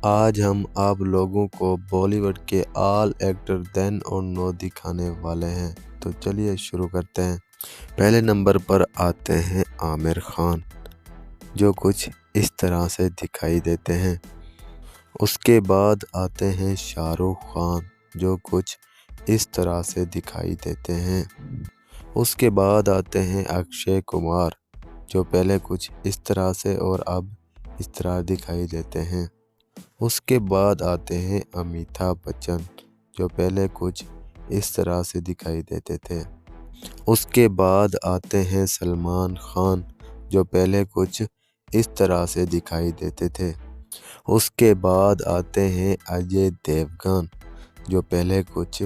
आज हम आप लोगों को बॉलीवुड के ऑल एक्टर देन और नो दिखाने वाले हैं। तो चलिए शुरू करते हैं। पहले नंबर पर आते हैं आमिर खान, जो कुछ इस तरह से दिखाई देते हैं। उसके बाद आते हैं शाहरुख खान, जो कुछ इस तरह से दिखाई देते हैं। उसके बाद आते हैं अक्षय कुमार, जो पहले कुछ इस तरह से और अब इस तरह दिखाई देते हैं। उसके बाद आते हैं अमिताभ बच्चन, जो पहले कुछ इस तरह से दिखाई देते थे। उसके बाद आते हैं सलमान खान, जो पहले कुछ इस तरह से दिखाई देते थे। उसके बाद आते हैं अजय देवगन, जो पहले कुछ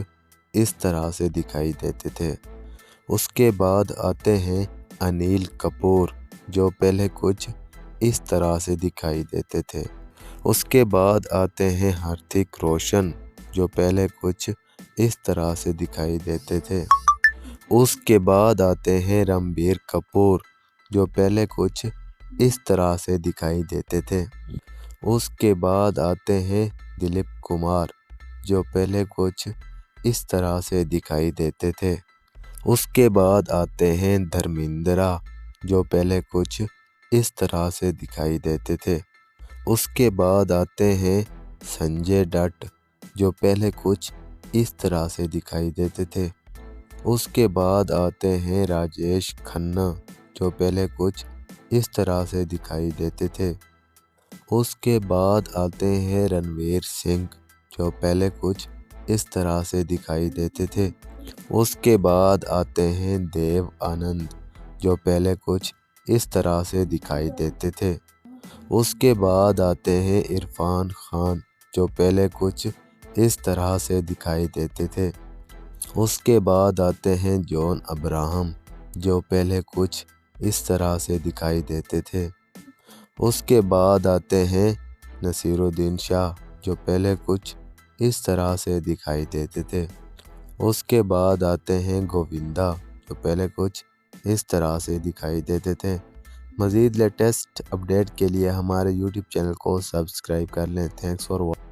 इस तरह से दिखाई देते थे। उसके बाद आते हैं अनिल कपूर, जो पहले कुछ इस तरह से दिखाई देते थे। उसके बाद आते हैं ऋतिक रोशन, जो पहले कुछ इस तरह से दिखाई देते थे। उसके बाद आते हैं रणबीर कपूर, जो पहले कुछ इस तरह से दिखाई देते थे। उसके बाद आते हैं दिलीप कुमार, जो पहले कुछ इस तरह से दिखाई देते थे। उसके बाद आते हैं धर्मेंद्र, जो पहले कुछ इस तरह से दिखाई देते थे। उसके बाद आते हैं संजय दत्त, जो पहले कुछ इस तरह से दिखाई देते थे। उसके बाद आते हैं राजेश खन्ना, जो पहले कुछ इस तरह से दिखाई देते थे। उसके बाद आते हैं रणवीर सिंह, जो पहले कुछ इस तरह से दिखाई देते थे। उसके बाद आते हैं देव आनंद, जो पहले कुछ इस तरह से दिखाई देते थे। उसके बाद आते हैं इरफान खान, जो पहले कुछ इस तरह से दिखाई देते थे। उसके बाद आते हैं जॉन अब्राहम, जो पहले कुछ इस तरह से दिखाई देते थे। उसके बाद आते हैं नसीरुद्दीन शाह, जो पहले कुछ इस तरह से दिखाई देते थे। उसके बाद आते हैं गोविंदा, जो पहले कुछ इस तरह से दिखाई देते थे। मज़ीद लेटेस्ट अपडेट के लिए हमारे यूट्यूब चैनल को सब्सक्राइब कर लें। Thanks for watching.